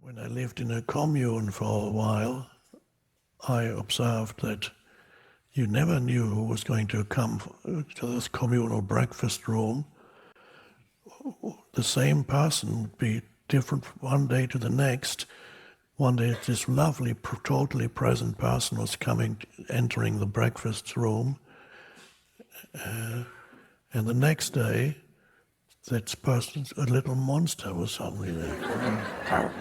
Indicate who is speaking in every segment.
Speaker 1: When I lived in a commune for a while, I observed that you never knew who was going to come to this communal breakfast room. The same person would be different one day to the next. One day this lovely, totally present person was entering the breakfast room, and the next day, that person's a little monster was suddenly there.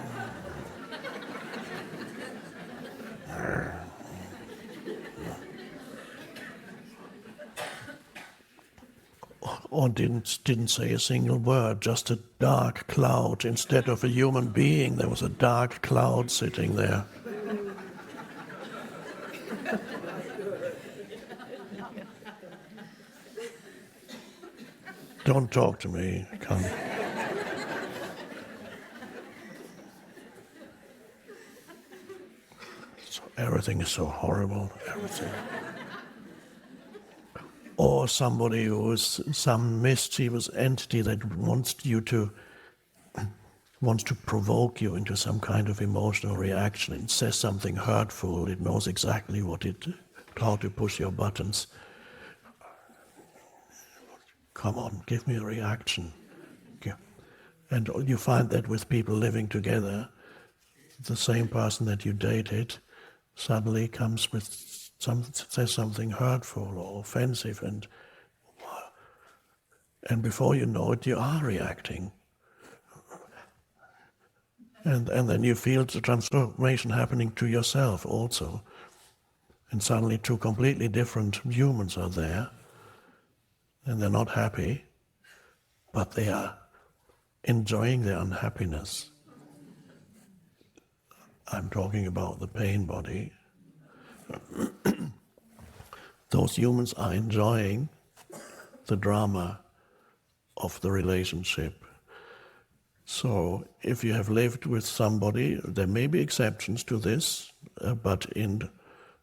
Speaker 1: Or didn't say a single word, just a dark cloud. Instead of a human being, there was a dark cloud sitting there. Don't talk to me, come. So everything is so horrible, everything. Or somebody who is some mischievous entity that wants to provoke you into some kind of emotional reaction. It says something hurtful, it knows exactly how to push your buttons. Come on, give me a reaction. And you find that with people living together, the same person that you dated suddenly comes with says something hurtful or offensive, and before you know it, you are reacting. And then you feel the transformation happening to yourself also. And suddenly two completely different humans are there, and they're not happy, but they are enjoying their unhappiness. I'm talking about the pain body. Those humans are enjoying the drama of the relationship. So if you have lived with somebody, there may be exceptions to this, but in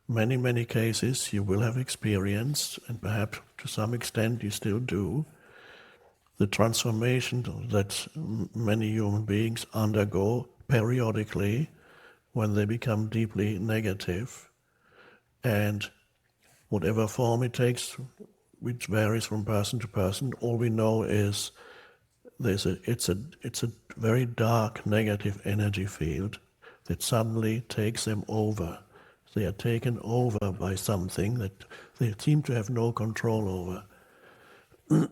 Speaker 1: many, many cases you will have experienced, and perhaps to some extent you still do, the transformation that many human beings undergo periodically when they become deeply negative, and whatever form it takes, which varies from person to person, all we know is it's a very dark negative energy field that suddenly takes them over. They are taken over by something that they seem to have no control over.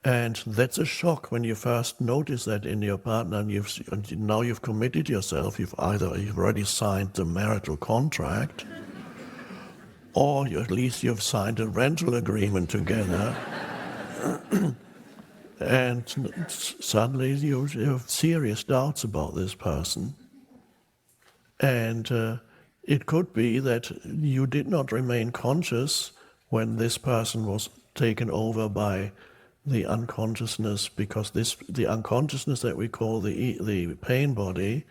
Speaker 1: And that's a shock when you first notice that in your partner, and now you've committed yourself. You've already signed the marital contract, or at least you've signed a rental agreement together, and suddenly you have serious doubts about this person. And it could be that you did not remain conscious when this person was taken over by the unconsciousness, because the unconsciousness that we call the pain body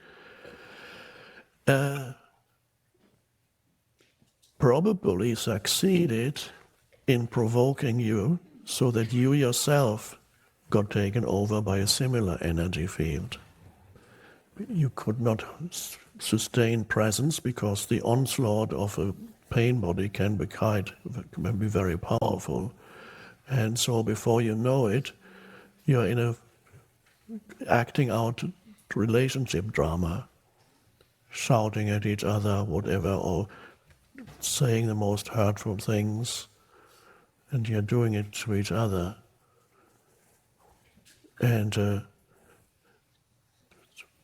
Speaker 1: probably succeeded in provoking you so that you yourself got taken over by a similar energy field. You could not sustain presence because the onslaught of a pain body can be very powerful. And so before you know it, you're acting out relationship drama, shouting at each other, whatever, or saying the most hurtful things, and you're doing it to each other. And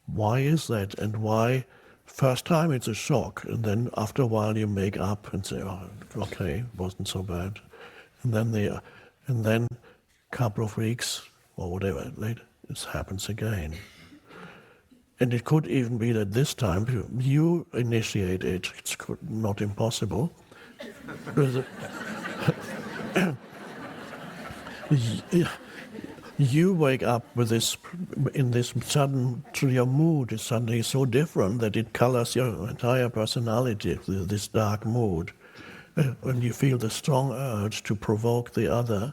Speaker 1: why is that? And why? First time it's a shock, and then after a while you make up and say, "Oh, okay, it wasn't so bad." And then a couple of weeks or whatever later, this happens again. And it could even be that this time you initiate it. It's not impossible. You wake up with this, your mood is suddenly so different that it colors your entire personality, this dark mood. When you feel the strong urge to provoke the other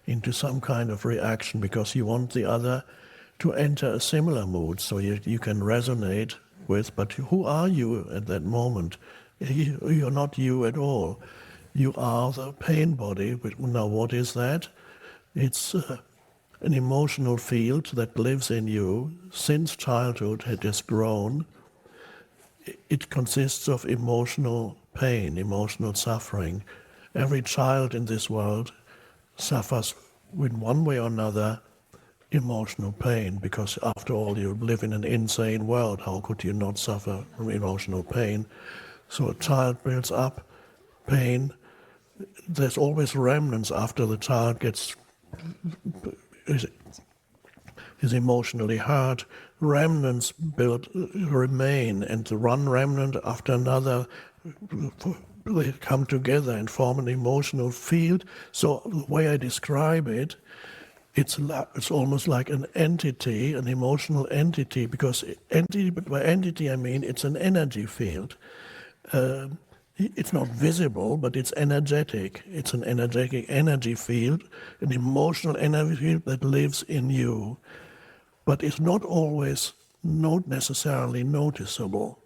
Speaker 1: into some kind of reaction because you want the other to enter a similar mood, so you can resonate with, but who are you at that moment? You're not you at all. You are the pain body. Now what is that? It's an emotional field that lives in you since childhood. It has grown. It consists of emotional pain, emotional suffering. Every child in this world suffers in one way or another emotional pain, because after all you live in an insane world. How could you not suffer from emotional pain? So a child builds up pain. There's always remnants after the child is emotionally hurt. Remnants remain, and the one remnant after another, they come together and form an emotional field. So the way I describe it, it's almost like an entity, an emotional entity, because entity, but by entity I mean it's an energy field. It's not visible, but it's energetic. It's an energetic energy field, an emotional energy field that lives in you. But it's not always not necessarily noticeable.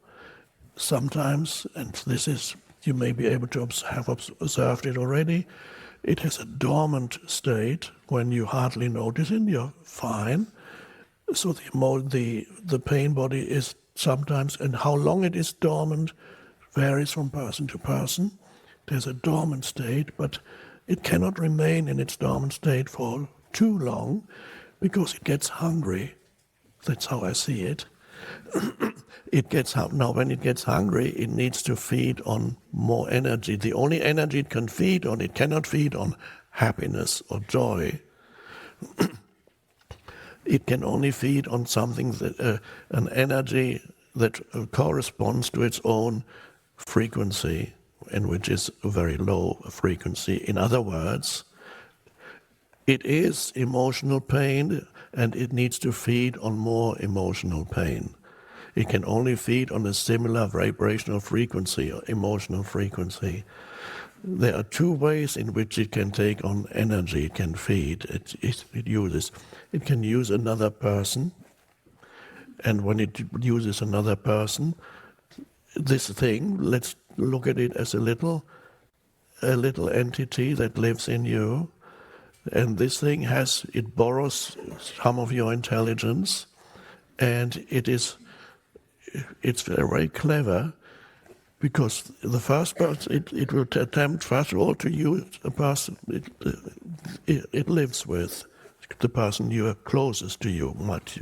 Speaker 1: Sometimes, and this is, you may be able to have observed it already, it has a dormant state when you hardly notice it, you're fine. So the pain body is sometimes, and how long it is dormant varies from person to person. There's a dormant state, but it cannot remain in its dormant state for too long because it gets hungry. That's how I see it. Now when it gets hungry, it needs to feed on more energy. The only energy it can feed on, it cannot feed on happiness or joy. It can only feed on something that an energy that corresponds to its own frequency, and which is a very low frequency. In other words, it is emotional pain, and it needs to feed on more emotional pain. It can only feed on a similar vibrational frequency or emotional frequency. There are two ways in which it can take on energy. It can feed. It can use another person, and when it uses another person, this thing, let's look at it as a little entity that lives in you, and this thing it borrows some of your intelligence, and it's very clever, because the first person, it will attempt first of all to use a person it lives with, the person you are closest to you. Might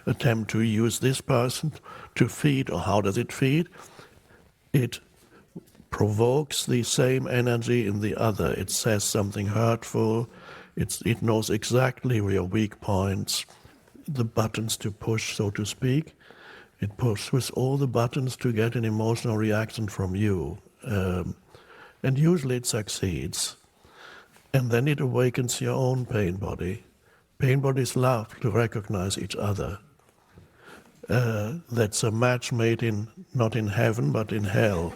Speaker 1: attempt to use this person to feed, or how does it feed? It provokes the same energy in the other. It says something hurtful. It knows exactly your weak points, the buttons to push, so to speak. It pushes all the buttons to get an emotional reaction from you. And usually it succeeds. And then it awakens your own pain body. Pain bodies love to recognize each other. That's a match made not in heaven, but in hell.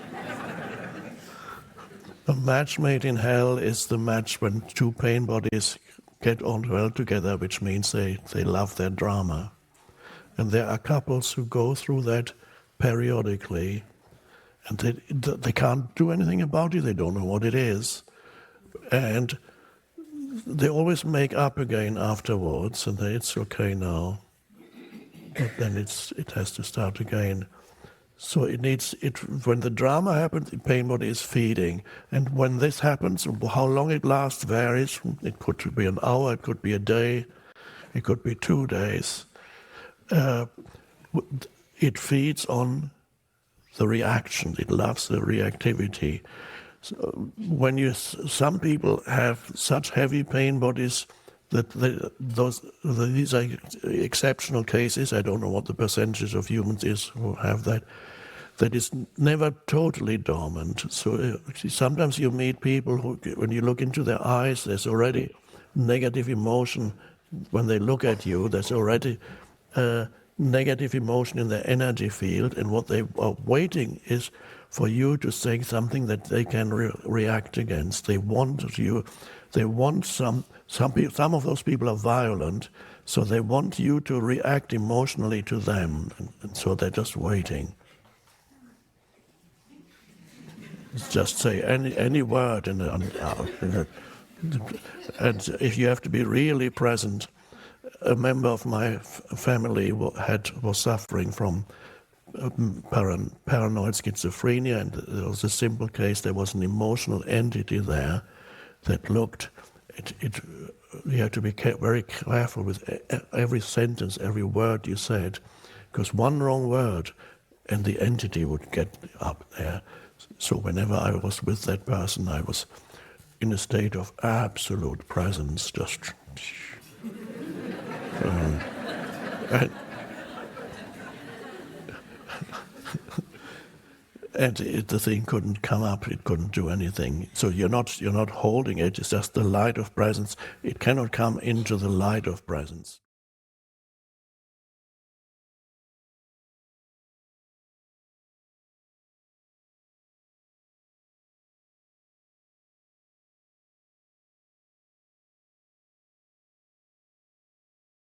Speaker 1: A match made in hell is the match when two pain bodies get on well together, which means they love their drama. And there are couples who go through that periodically, and they can't do anything about it, they don't know what it is. And they always make up again afterwards, and it's okay now. But then it has to start again. So when the drama happens, the pain body is feeding. And when this happens, how long it lasts varies. It could be an hour, it could be a day, it could be 2 days. It feeds on the reaction. It loves the reactivity. So some people have such heavy pain bodies that these are exceptional cases. I don't know what the percentage of humans is who have that. That is never totally dormant. So sometimes you meet people who, when you look into their eyes, there's already negative emotion. When they look at you, there's already negative emotion in their energy field, and what they are waiting is for you to say something that they can react against. They want you. They want some of those people are violent, So they want you to react emotionally to them, and so they're just waiting. Just say any word, and if you have to be really present. A member of my family was suffering from paranoid schizophrenia, and it was a simple case. There was an emotional entity there that looked. You have to be very careful with every sentence, every word you said, because one wrong word, and the entity would get up there. So whenever I was with that person, I was in a state of absolute presence, just. And, the thing couldn't come up, it couldn't do anything. So you're not holding it, it's just the light of presence. It cannot come into the light of presence.